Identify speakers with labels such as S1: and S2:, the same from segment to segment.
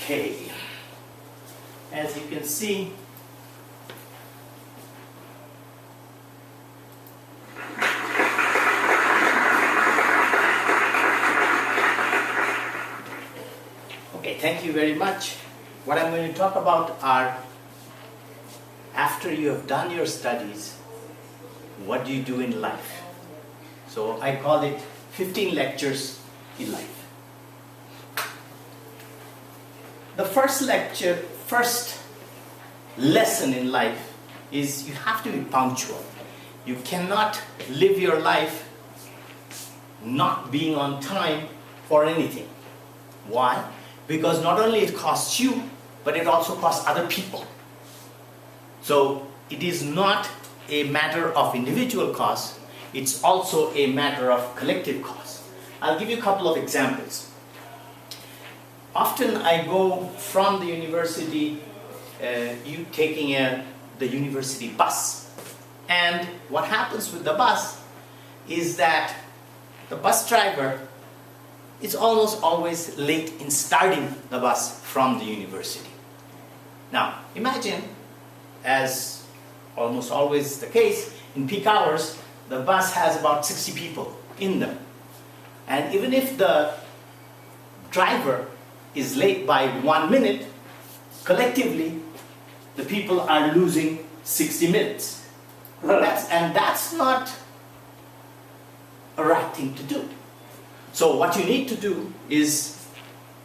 S1: Okay, as you can see, okay, thank you very much. What I'm going to talk about are, after you have done your studies, what do you do in life? So I call it 15 lectures in life. The first lesson in life is you have to be punctual. You cannot live your life not being on time for anything. Why? Because not only it costs you, but it also costs other people. So it is not a matter of individual cost, it's also a matter of collective cost. I'll give you a couple of examples. Often I go from the university, you taking the university bus. And what happens with the bus is that the bus driver is almost always late in starting the bus from the university. Now, imagine, as almost always the case, in peak hours, the bus has about 60 people in them. And even if the driver is late by 1 minute, collectively, the people are losing 60 minutes. That's not a right thing to do. So what you need to do is,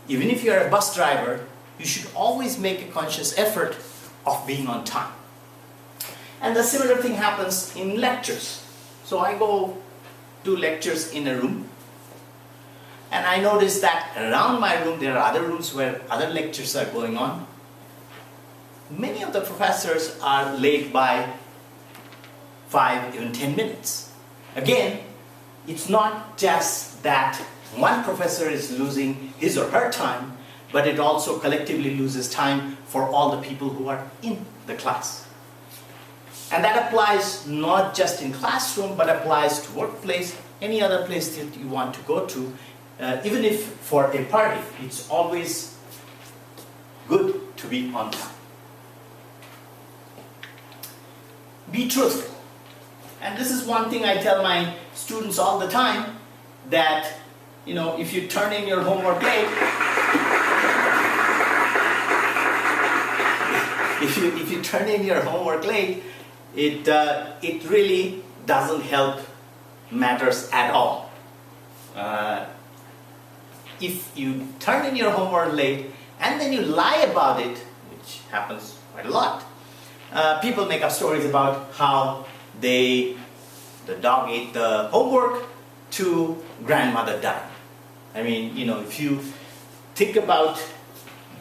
S1: even if you're a bus driver, you should always make a conscious effort of being on time. And the similar thing happens in lectures. So I go do lectures in a room, and I notice that around my room there are other rooms where other lectures are going on. Many of the professors are late by 5, even 10 minutes. Again, it's not just that one professor is losing his or her time, but it also collectively loses time for all the people who are in the class. And that applies not just in classroom, but applies to workplace, any other place that you want to go to. Even if for a party, it's always good to be on time. Be truthful. And this is one thing I tell my students all the time, that, you know, if you turn in your homework late, if you turn in your homework late, it really doesn't help matters at all. If you turn in your homework late and then you lie about it, which happens quite a lot, people make up stories about how the dog ate the homework to grandmother died. I mean, you know, if you think about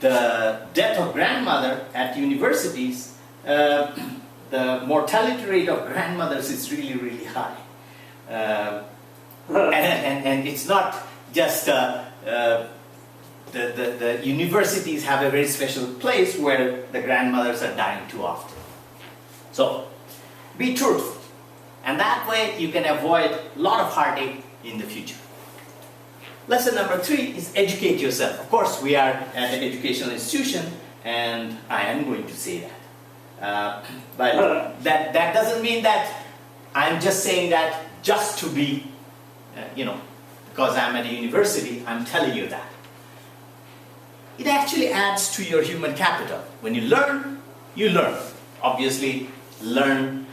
S1: the death of grandmother at universities, the mortality rate of grandmothers is really, really high. And it's not just the universities have a very special place where the grandmothers are dying too often. So, be truthful. And that way you can avoid a lot of heartache in the future. Lesson number 3 is educate yourself. Of course, we are at an educational institution, and I am going to say that. But that doesn't mean that I'm just saying that just to be, because I'm at a university, I'm telling you that. It actually adds to your human capital. When you learn, you learn. Obviously, learn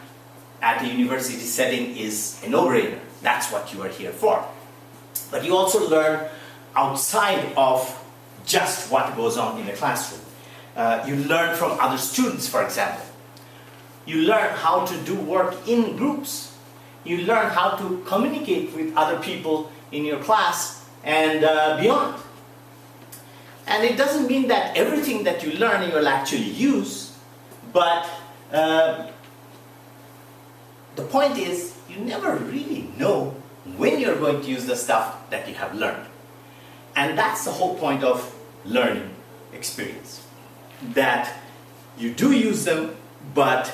S1: at a university setting is a no-brainer. That's what you are here for. But you also learn outside of just what goes on in the classroom. You learn from other students, for example. You learn how to do work in groups. You learn how to communicate with other people in your class and beyond. And it doesn't mean that everything that you learn you will actually use, but the point is, you never really know when you're going to use the stuff that you have learned. And that's the whole point of learning experience. That you do use them, but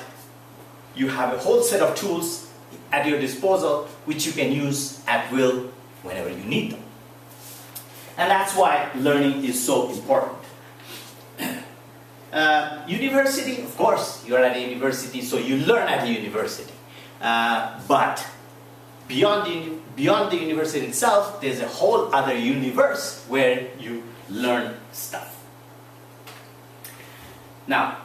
S1: you have a whole set of tools at your disposal which you can use at will whenever you need them. And that's why learning is so important. University, of course, you're at a university, so you learn at a university. But beyond the university itself, there's a whole other universe where you learn stuff. Now,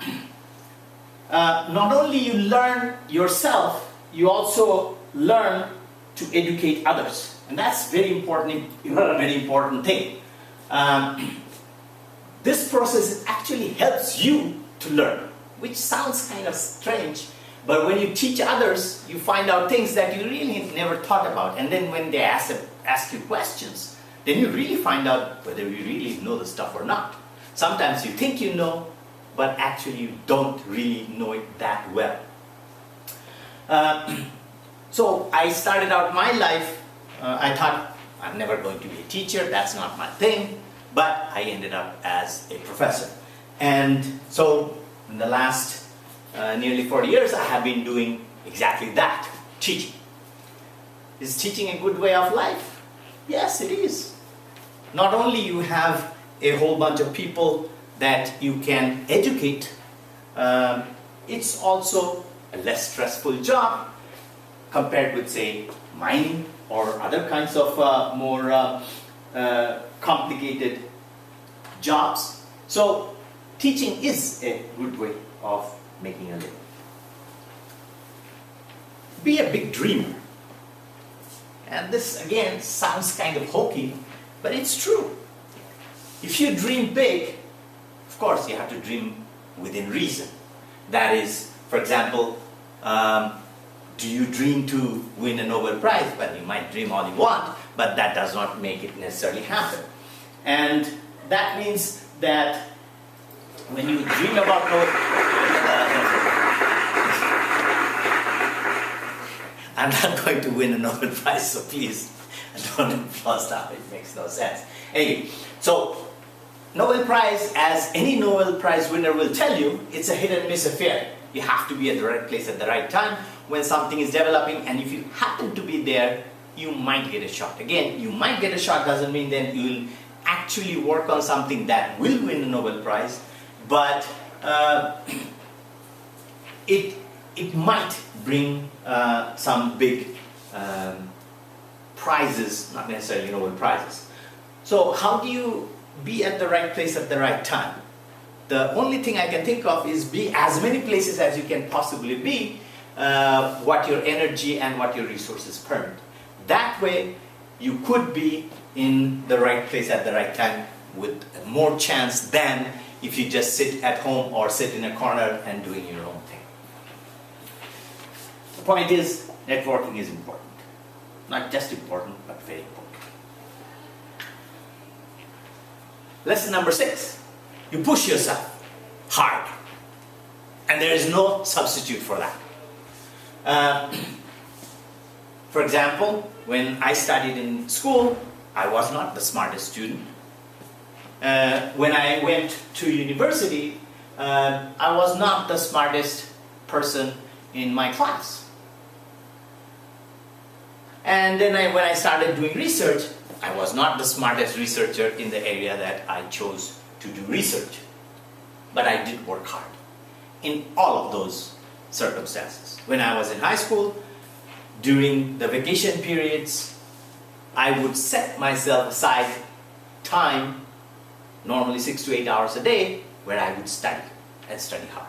S1: not only you learn yourself, you also learn to educate others. And that's very important thing. This process actually helps you to learn, which sounds kind of strange, but when you teach others, you find out things that you really never thought about. And then when they ask you questions, then you really find out whether you really know the stuff or not. Sometimes you think you know, but actually you don't really know it that well. So I started out my life, I thought I'm never going to be a teacher, that's not my thing, but I ended up as a professor. And so in the last nearly 40 years I have been doing exactly that, teaching. Is teaching a good way of life? Yes, it is. Not only you have a whole bunch of people that you can educate, it's also a less stressful job compared with, say, mining or other kinds of more complicated jobs. So teaching is a good way of making a living. Be a big dreamer. And this again sounds kind of hokey, but it's true. If you dream big, of course you have to dream within reason. That is, for example, do you dream to win a Nobel Prize? Well, you might dream all you want, but that does not make it necessarily happen. And that means that when you dream about I'm not going to win a Nobel Prize, so please don't applause that. It makes no sense. Anyway, so Nobel Prize, as any Nobel Prize winner will tell you, it's a hit and miss affair. You have to be at the right place at the right time when something is developing, and if you happen to be there, you might get a shot. Again, you might get a shot doesn't mean that you will actually work on something that will win a Nobel Prize, but it might bring some big prizes, not necessarily Nobel Prizes. So how do you be at the right place at the right time? The only thing I can think of is be as many places as you can possibly be, what your energy and what your resources permit. That way you could be in the right place at the right time with more chance than if you just sit at home or sit in a corner and doing your own thing. The point is, networking is important. Not just important, but very important. Lesson number 6. You push yourself hard. And there is no substitute for that. For example, when I studied in school, I was not the smartest student. When I went to university, I was not the smartest person in my class. And then when I started doing research, I was not the smartest researcher in the area that I chose to do research. But I did work hard in all of those circumstances. When I was in high school, during the vacation periods, I would set myself aside time, normally 6 to 8 hours a day, where I would study and study hard.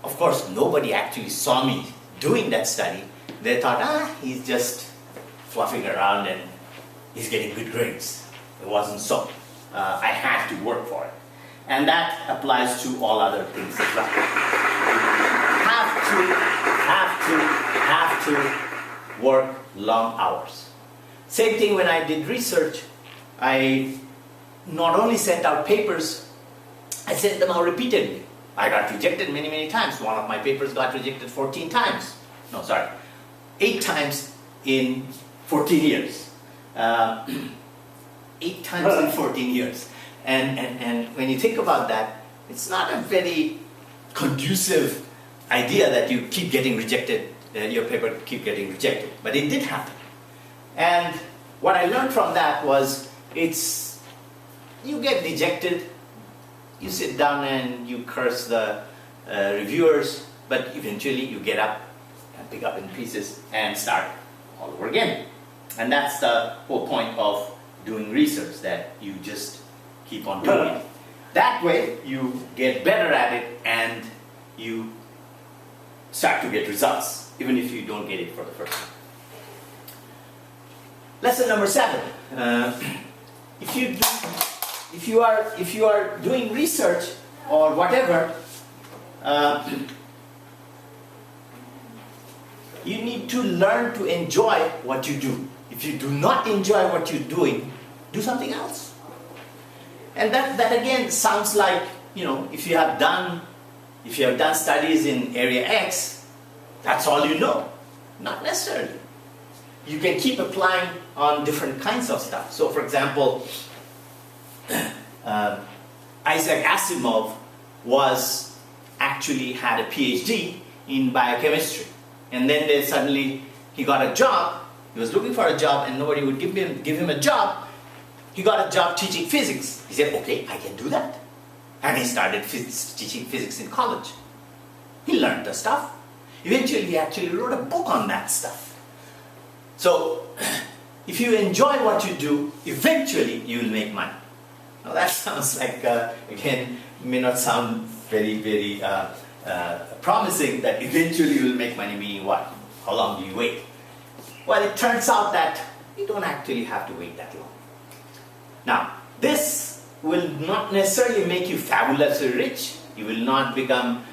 S1: Of course, nobody actually saw me doing that study. They thought, he's just fluffing around and he's getting good grades. It wasn't so. I had to work for it. And that applies to all other things as well. Have to work long hours. Same thing when I did research. I not only sent out papers, I sent them out repeatedly. I got rejected many, many times. One of my papers got rejected 14 times. No, sorry. 8 times in 14 years. 8 times in 14 years. And when you think about that, it's not a very conducive idea that you keep getting rejected, your paper keep getting rejected. But it did happen. And what I learned from that was, you get rejected, you sit down and you curse the reviewers, but eventually you get up and pick up in pieces and start all over again. And that's the whole point of doing research, that you just keep on doing it. That way you get better at it and you start to get results, even if you don't get it for the first time. Lesson number 7. If you are doing research or whatever, you need to learn to enjoy what you do. If you do not enjoy what you're doing, do something else. And that again sounds like, if you have done studies in area X, that's all you know. Not necessarily. You can keep applying on different kinds of stuff. So for example, Isaac Asimov had a PhD in biochemistry. And then suddenly he got a job. He was looking for a job and nobody would give him a job. He got a job teaching physics. He said, okay, I can do that. And he started teaching physics in college. He learned the stuff. Eventually he actually wrote a book on that stuff. So if you enjoy what you do, eventually you will make money. Now that sounds like, again, may not sound very, very promising, that eventually you will make money, meaning what? How long do you wait? Well, it turns out that you don't actually have to wait that long. Now, this will not necessarily make you fabulously rich. You will not become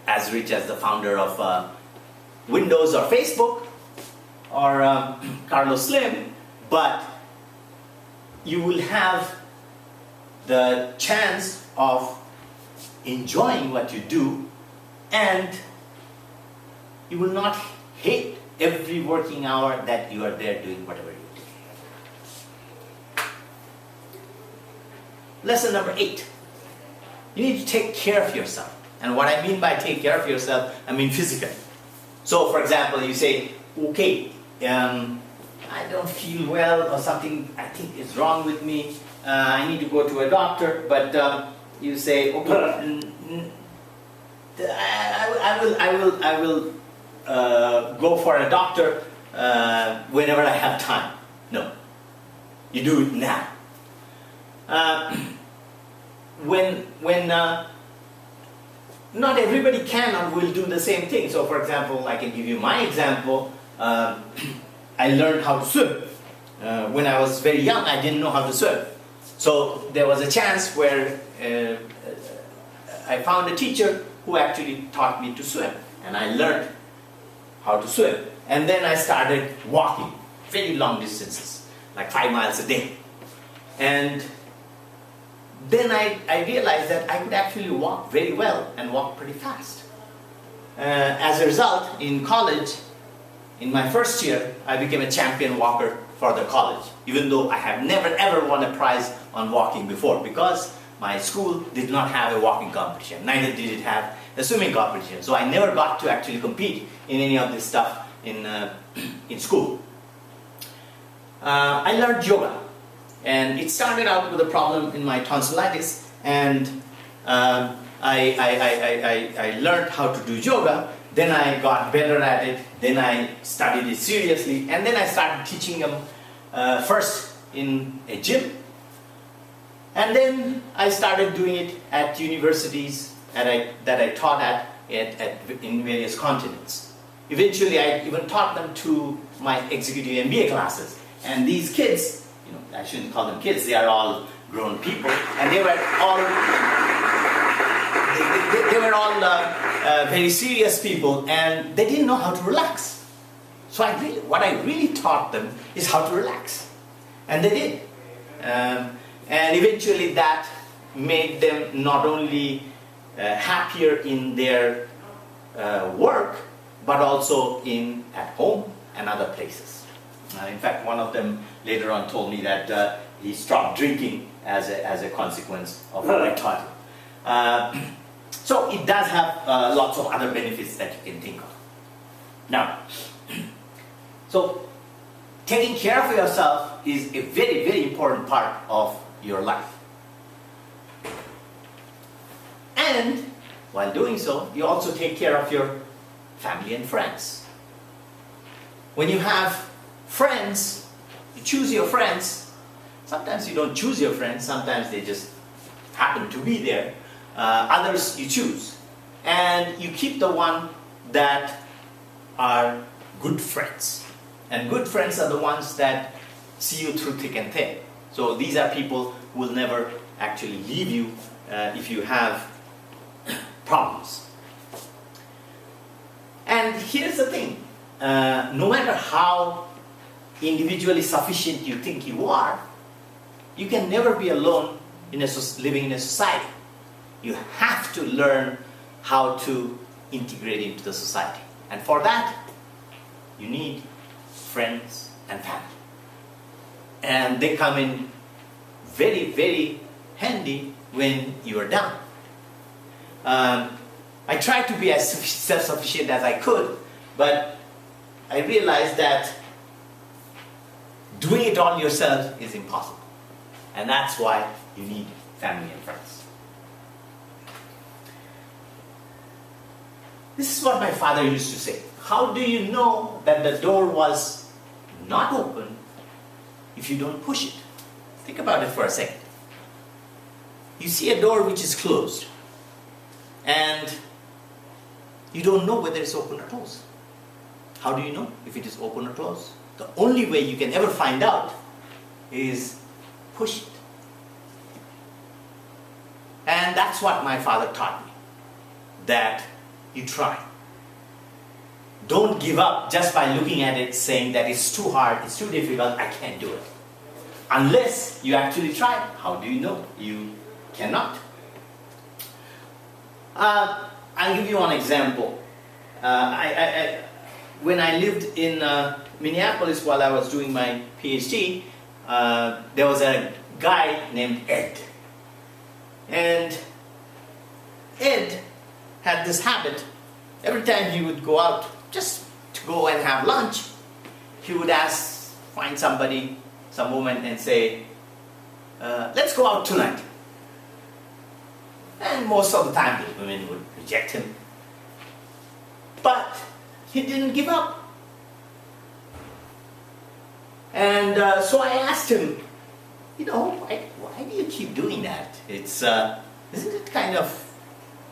S1: as rich as the founder of Windows or Facebook or Carlos Slim, but you will have the chance of enjoying what you do, and you will not hate every working hour that you are there doing whatever you do. Lesson number 8. You need to take care of yourself. And what I mean by take care of yourself, I mean physically. So for example, you say, okay, I don't feel well, or something I think is wrong with me. I need to go to a doctor, but you say, okay, I will go for a doctor whenever I have time. No, you do it now. When not everybody can or will do the same thing. So for example, I can give you my example. I learned how to swim. When I was very young, I didn't know how to swim. So there was a chance where I found a teacher who actually taught me to swim. And I learned how to swim. And then I started walking very long distances, like 5 miles a day. And then I realized that I could actually walk very well and walk pretty fast. As a result, in college, in my first year, I became a champion walker for the college, even though I have never ever won a prize on walking before, because my school did not have a walking competition, neither did it have a swimming competition. So I never got to actually compete in any of this stuff in school. I learned yoga, and it started out with a problem in my tonsillitis, and I learned how to do yoga. Then I got better at it, then I studied it seriously, and then I started teaching them first in a gym, and then I started doing it at universities that I taught at in various continents. Eventually I even taught them to my executive MBA classes, and these kids, I shouldn't call them kids, they are all grown people, and they were all very serious people, and they didn't know how to relax. So what I really taught them is how to relax, and they did. And eventually that made them not only happier in their work, but also at home and other places. In fact, one of them later on told me that he stopped drinking as a consequence of what I taught him. So it does have lots of other benefits that you can think of. Now, so taking care of yourself is a very, very important part of your life. And while doing so, you also take care of your family and friends. When you have friends, you choose your friends. Sometimes you don't choose your friends, sometimes they just happen to be there. Others you choose. And you keep the one that are good friends. And good friends are the ones that see you through thick and thin. So these are people who will never actually leave you if you have problems. And here's the thing, no matter how individually sufficient you think you are, you can never be alone living in a society. You have to learn how to integrate into the society. And for that, you need friends and family. And they come in very, very handy when you are down. I tried to be as self-sufficient as I could, but I realized that doing it all yourself is impossible. And that's why you need family and friends. This is what my father used to say. How do you know that the door was not open if you don't push it? Think about it for a second. You see a door which is closed, and you don't know whether it's open or closed. How do you know if it is open or closed? The only way you can ever find out is push it. And that's what my father taught me, that you try. Don't give up just by looking at it saying that it's too hard, it's too difficult, I can't do it. Unless you actually try. How do you know? You cannot. I'll give you one example. When I lived in Minneapolis while I was doing my PhD, there was a guy named Ed. And Ed had this habit. Every time he would go out just to go and have lunch, he would find somebody, some woman, and say, let's go out tonight. And most of the time the women would reject him. But he didn't give up. And so I asked him, why do you keep doing that? Isn't it kind of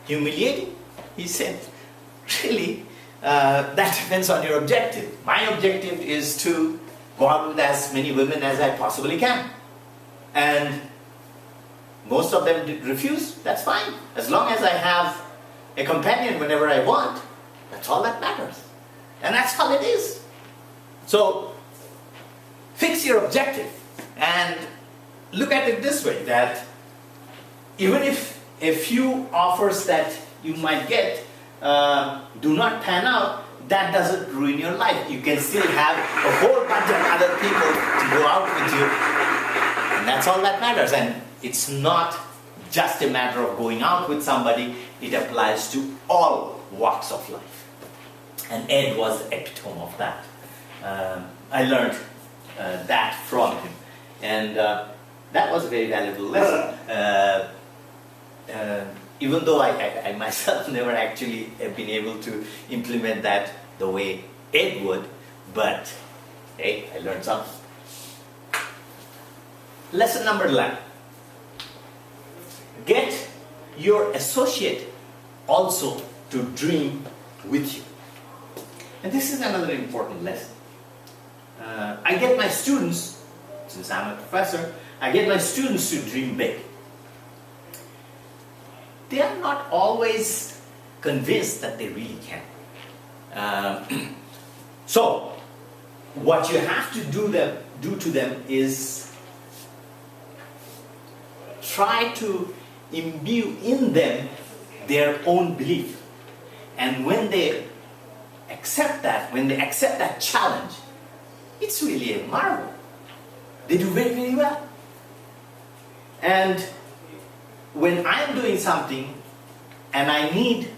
S1: humiliating? He said, really, that depends on your objective. My objective is to go out with as many women as I possibly can. And most of them refuse, that's fine. As long as I have a companion whenever I want, that's all that matters. And that's all it is. So, fix your objective and look at it this way, that even if a few offers that you might get do not pan out, that doesn't ruin your life. You can still have a whole bunch of other people to go out with you, and that's all that matters. And it's not just a matter of going out with somebody, it applies to all walks of life. And Ed was the epitome of that. I learned that from him, and that was a very valuable lesson. Even though I myself never actually have been able to implement that the way Ed would, but hey, I learned something. Lesson number 11. Get your associate also to dream with you. And this is another important lesson. I get my students, since I'm a professor, I get my students to dream big. They are not always convinced that they really can. So, what you have to do to them is try to imbue in them their own belief. And when they accept that challenge, it's really a marvel. They do very, very well. And when I'm doing something and I need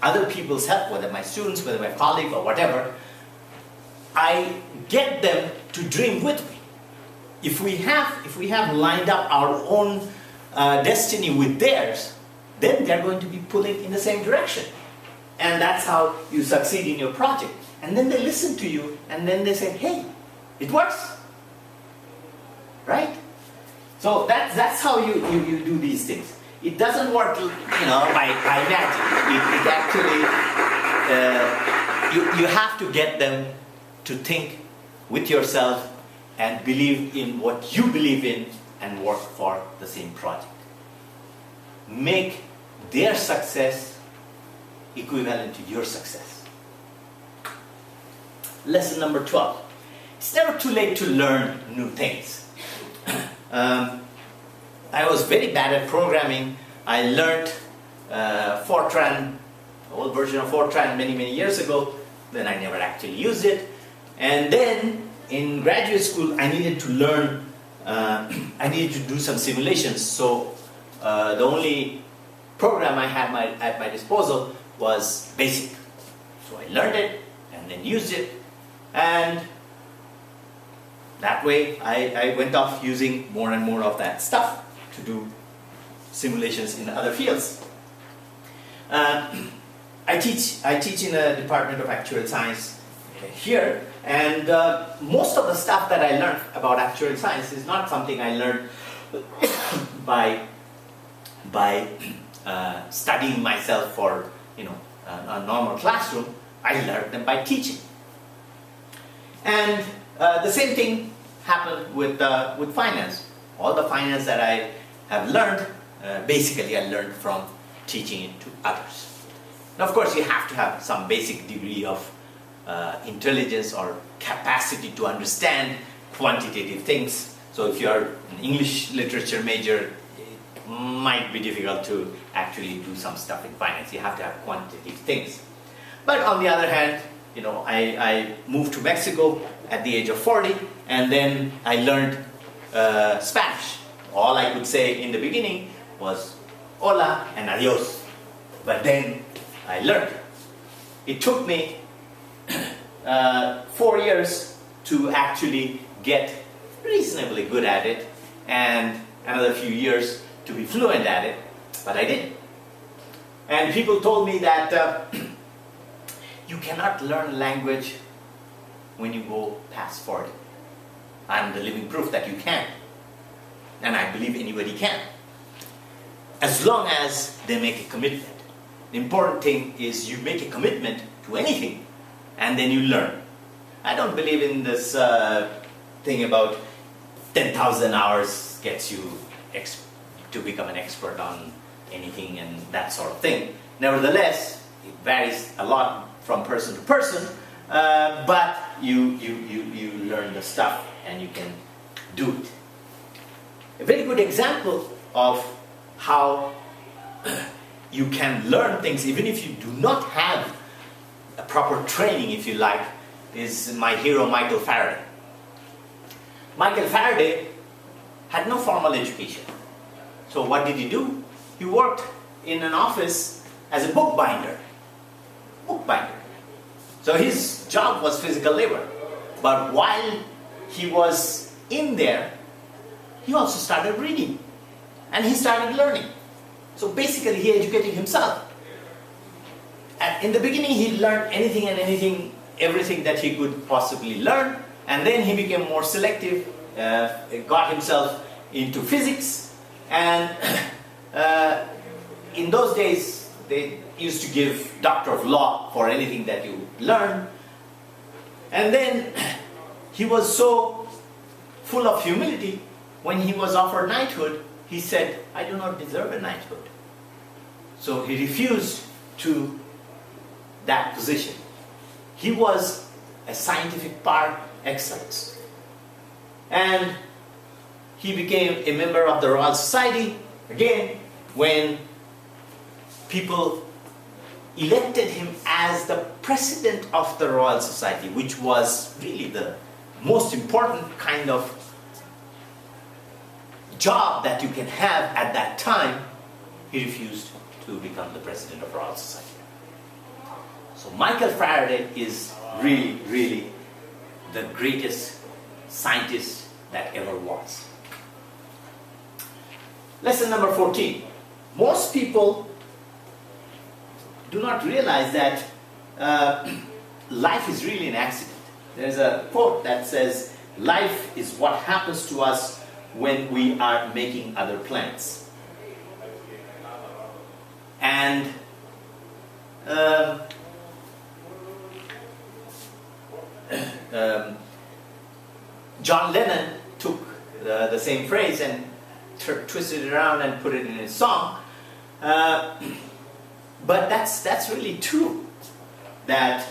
S1: other people's help, whether my students, whether my colleague or whatever, I get them to dream with me. If we have lined up our own destiny with theirs, then they're going to be pulling in the same direction. And that's how you succeed in your project. And then they listen to you, and then they say, hey, it works. Right? So that's how you do these things. It doesn't work, by magic. It actually, you have to get them to think with yourself and believe in what you believe in and work for the same project. Make their success equivalent to your success. Lesson number 12. It's never too late to learn new things. I was very bad at programming. I learned Fortran, old version of Fortran many years ago. Then I never actually used it. And then in graduate school, I needed to learn, I needed to do some simulations. So the only program I had at my disposal was BASIC. So I learned it and then used it. And that way I went off using more and more of that stuff to do simulations in other fields. I teach in a department of actuarial science here, and most of the stuff that I learned about actuarial science is not something I learned by studying myself for a normal classroom. I learned them by teaching. And the same thing happened with finance. All the finance that I have learned, basically I learned from teaching it to others. Now, of course, you have to have some basic degree of intelligence or capacity to understand quantitative things. So if you're an English literature major, it might be difficult to actually do some stuff in finance. You have to have quantitative things. But on the other hand, I moved to Mexico at the age of 40, and then I learned Spanish. All I could say in the beginning was hola and adios. But then I learned. It took me 4 years to actually get reasonably good at it, and another few years to be fluent at it, but I did. And people told me that you cannot learn language when you go past 40. I'm the living proof that you can. And I believe anybody can. As long as they make a commitment. The important thing is you make a commitment to anything and then you learn. I don't believe in this thing about 10,000 hours gets you to become an expert on anything and that sort of thing. Nevertheless, it varies a lot from person to person, but you learn the stuff and you can do it. A very good example of how you can learn things even if you do not have a proper training, if you like, is my hero Michael Faraday. Michael Faraday had no formal education. So what did he do? He worked in an office as a bookbinder. So his job was physical labor. But while he was in there, he also started reading. And he started learning. So basically he educated himself. And in the beginning he learned everything that he could possibly learn. And then he became more selective, got himself into physics. And in those days, they used to give Doctor of Law for anything that you learn. And then he was so full of humility, when he was offered knighthood, he said, I do not deserve a knighthood. So he refused to that position. He was a scientific par excellence. And he became a member of the Royal Society, again, when people elected him as the president of the Royal Society, which was really the most important kind of job that you can have at that time. He refused to become the president of the Royal Society. So Michael Faraday is really the greatest scientist that ever was. Lesson number 14. Most people do not realize that life is really an accident. There's a quote that says, life is what happens to us when we are making other plans. And John Lennon took the same phrase and twisted it around and put it in his song. But that's really true, that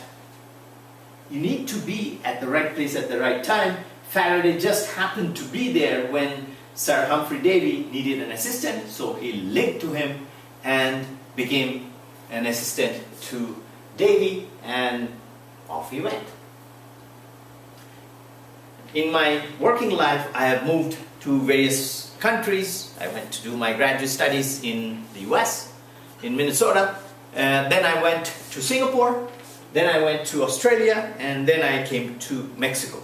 S1: you need to be at the right place at the right time. Faraday just happened to be there when Sir Humphrey Davy needed an assistant, so he linked to him and became an assistant to Davy, and off he went. In my working life, I have moved to various countries. I went to do my graduate studies in the US, in Minnesota. Then I went to Singapore. Then I went to Australia, and then I came to Mexico.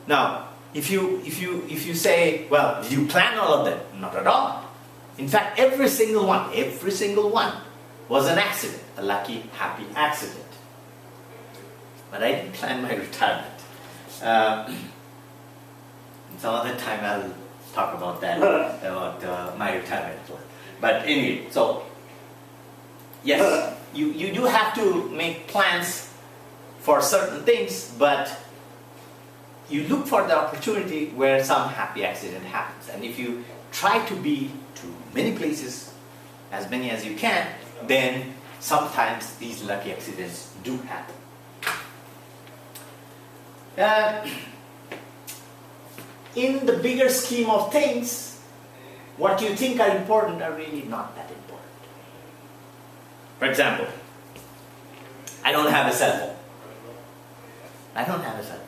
S1: Now, if you say, well, did you plan all of that? Not at all. In fact, every single one was an accident, a lucky, happy accident. But I didn't plan my retirement. Some other time I'll talk about that, about my retirement plan. But anyway, so yes, you do have to make plans for certain things, but you look for the opportunity where some happy accident happens. And if you try to be to many places, as many as you can, then sometimes these lucky accidents do happen. In the bigger scheme of things, what you think are important are really not that important. For example, I don't have a cell phone. I don't have a cell phone.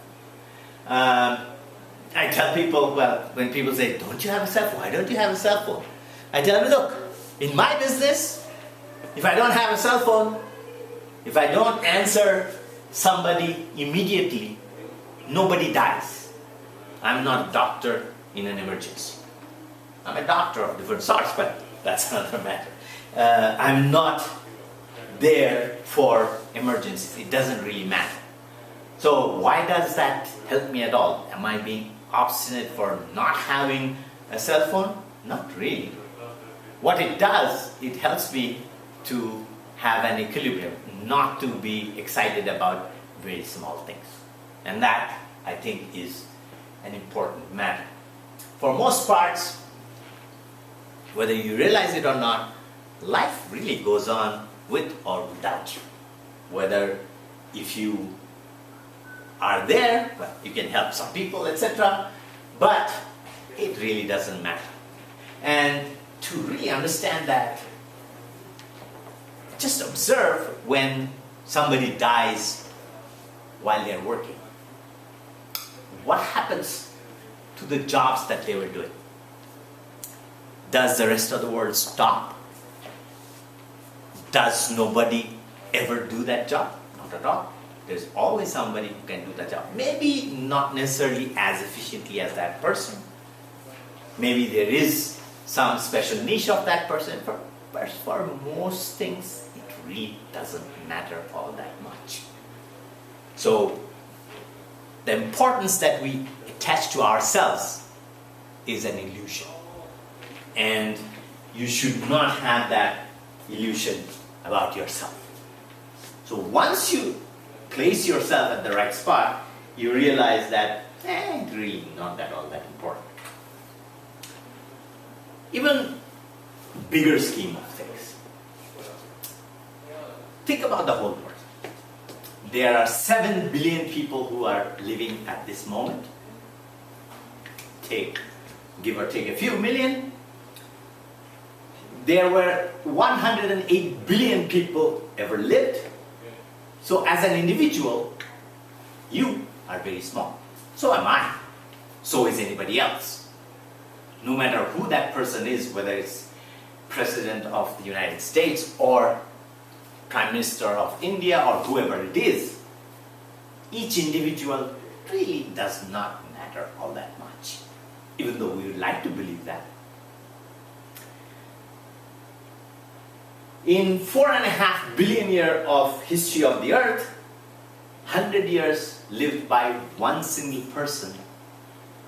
S1: I tell people, well, when people say, don't you have a cell phone? Why don't you have a cell phone? I tell them, look, in my business, if I don't have a cell phone, if I don't answer somebody immediately, nobody dies. I'm not a doctor in an emergency. I'm a doctor of different sorts, but that's another matter. I'm not there for emergencies. It doesn't really matter. So why does that help me at all? Am I being obstinate for not having a cell phone? Not really. What it does, it helps me to have an equilibrium, not to be excited about very small things. And that, I think, is an important matter. For most parts, whether you realize it or not, life really goes on with or without you. Whether if you are there, well, you can help some people, etc. But it really doesn't matter. And to really understand that, just observe when somebody dies while they're working. What happens to the jobs that they were doing? Does the rest of the world stop? Does nobody ever do that job? Not at all. There's always somebody who can do that job. Maybe not necessarily as efficiently as that person. Maybe there is some special niche of that person. But for most things, it really doesn't matter all that much. So, the importance that we attach to ourselves is an illusion. And you should not have that illusion about yourself. So once you place yourself at the right spot, you realize that it's really not that all that important. Even bigger scheme of things. Think about the whole world. There are 7 billion people who are living at this moment. Give or take a few million. There were 108 billion people ever lived. So as an individual, you are very small. So am I. So is anybody else. No matter who that person is, whether it's President of the United States or Prime Minister of India or whoever it is, each individual really does not matter all that much, even though we would like to believe that. In 4.5 billion years of history of the earth, 100 years lived by one single person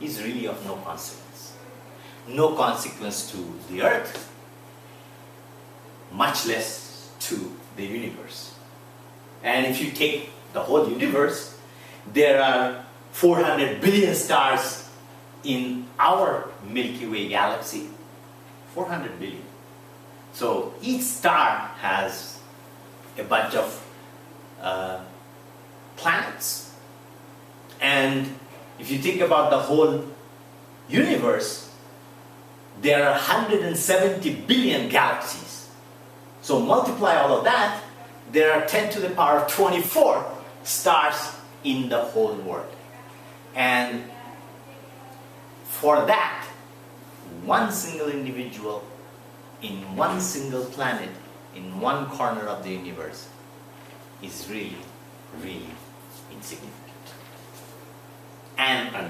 S1: is really of no consequence. No consequence to the earth, much less to the universe. And if you take the whole universe, there are 400 billion stars in our Milky Way galaxy. 400 billion. So each star has a bunch of planets. And if you think about the whole universe, there are 170 billion galaxies. So multiply all of that, there are 10 to the power of 24 stars in the whole world. And for that, one single individual in one single planet, in one corner of the universe, is really, really insignificant and